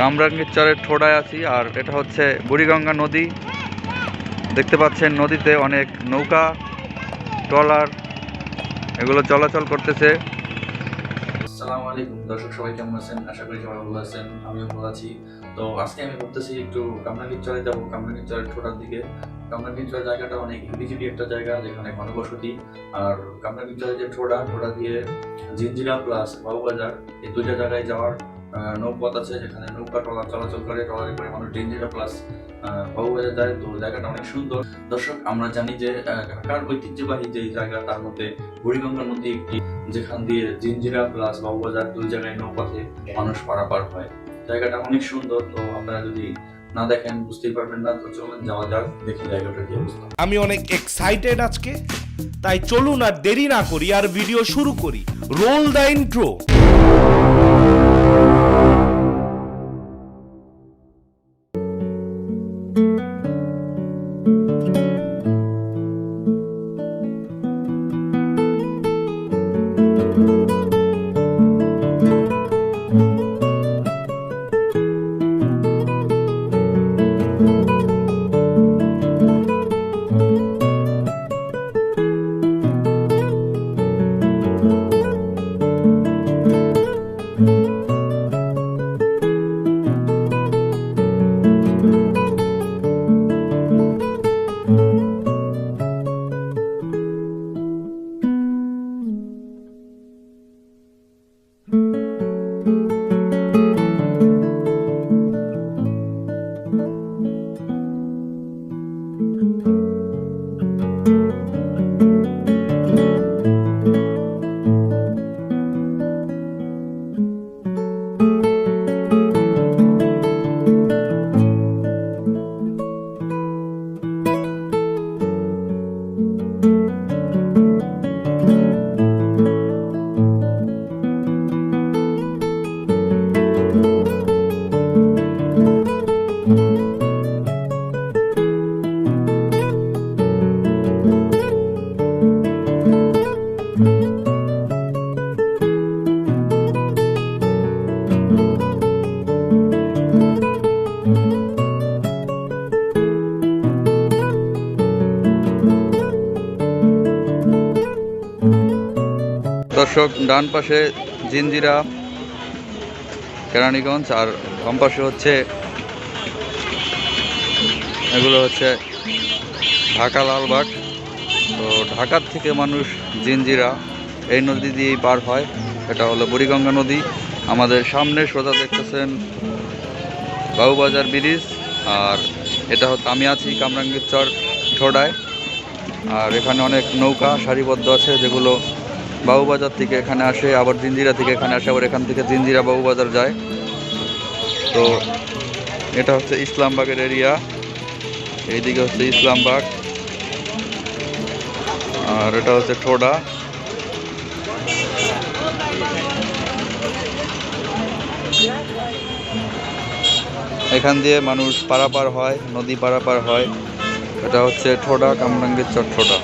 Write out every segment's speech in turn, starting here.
কামরাঙ্গীরচরের ঠোডায় আছি, আর এটা হচ্ছে বুড়িগঙ্গা নদী। দেখতে পাচ্ছেন নদীতে অনেক নৌকা, ট্রলার এগুলো চলাচল করতেছে। আসসালামু আলাইকুম দর্শক, সবাই কেমন আছেন? আশা করি সবাই ভালো আছেন, আমিও ভালো আছি। তো আজকে আমি ভাবতেছি একটু কামরাঙ্গীরচরে যাবো, কামরাঙ্গীরচরের ঠোঁটার দিকে। কামরাঙ্গীরচর জায়গাটা অনেক হিবিজিবি একটা জায়গা, যেখানে ঘনবসতি। আর কামরাঙ্গীরচরের যে ঠোঁটা দিয়ে জিঞ্জিরা প্লাস বাবুবাজার, এই দুইটা জায়গায় যাওয়ার নৌপথ আছে, যেখানে নৌকা ট্রলার চলাচল করে, ট্রলারে করে মানুষ জিঞ্জিরা প্লাস বাবুবাজার যায়। তো জায়গাটা অনেক সুন্দর। দর্শক, আমরা জানি যে ঢাকার ঐতিহ্যবাহী যে জায়গা, তার মধ্যে বুড়িগঙ্গা নদী একটি, যেখান দিয়ে জিঞ্জিরা প্লাস বাবুবাজার দুই জায়গায় নৌপথে মানুষ পারাপার হয়। জায়গাটা অনেক সুন্দর। তো আপনারা যদি না দেখেন বুঝতেই পারবেন না। তো চলুন যাওয়া যাক, দেখি জায়গাটা কি অবস্থা। আমি অনেক এক্সাইটেড আজকে, তাই চলুন আর দেরি না করি আর ভিডিও শুরু করি। Role the intro. দর্শক, ডান পাশে জিঞ্জিরা কেরানীগঞ্জ, আর বাম পাশে হচ্ছে এগুলো হচ্ছে ঢাকা লালবাগ। তো ঢাকার থেকে মানুষ জিঞ্জিরা এই নদী দিয়েই পার হয়। এটা হলো বুড়িগঙ্গা নদী। আমাদের সামনে সোজা দেখতেছেন বাবুবাজার ব্রিজ, আর এটা হচ্ছে আমি আছি কামরাঙ্গীরচর ঠোডায়। আর এখানে অনেক নৌকা সারিবদ্ধ আছে, যেগুলো বাবুবাজার থেকে এখানে আসে, আবার জিঞ্জিরা থেকে এখানে আসে, আবার এখান থেকে জিঞ্জিরা বাবুবাজার যায়। তো এটা হচ্ছে ইসলামবাগের এরিয়া, এইদিকে হচ্ছে ইসলামবাগ, আর এটা হচ্ছে ঠোডা। এখান দিয়ে মানুষ পারাপার হয়, নদী পারাপার হয়। এটা হচ্ছে ঠোডা, কামরাঙ্গীরচর ঠোডা।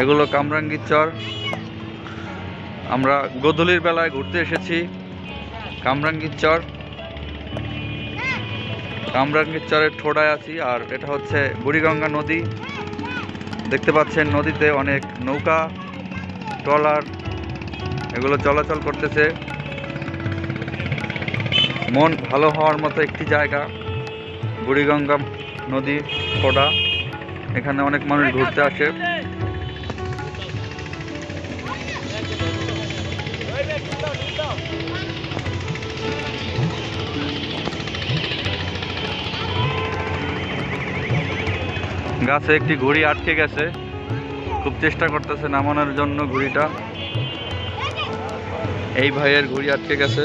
এগুলো কামরাঙ্গীরচর। আমরা গোধূলির বেলায় ঘুরতে এসেছি কামরাঙ্গীরচরের ঠোডায় আছি, আর এটা হচ্ছে বুড়িগঙ্গা নদী। দেখতে পাচ্ছেন নদীতে অনেক নৌকা, ট্রলার এগুলো চলাচল করতেছে। মন ভালো হওয়ার মতো একটি জায়গা বুড়িগঙ্গা নদী ঠোডা। এখানে অনেক মানুষ ঘুরতে আসে। গাছে একটি ঘুড়ি আটকে গেছে, খুব চেষ্টা করতেছে নামানোর জন্য ঘুড়িটা। এই ভাইয়ের ঘড়ি আটকে গেছে।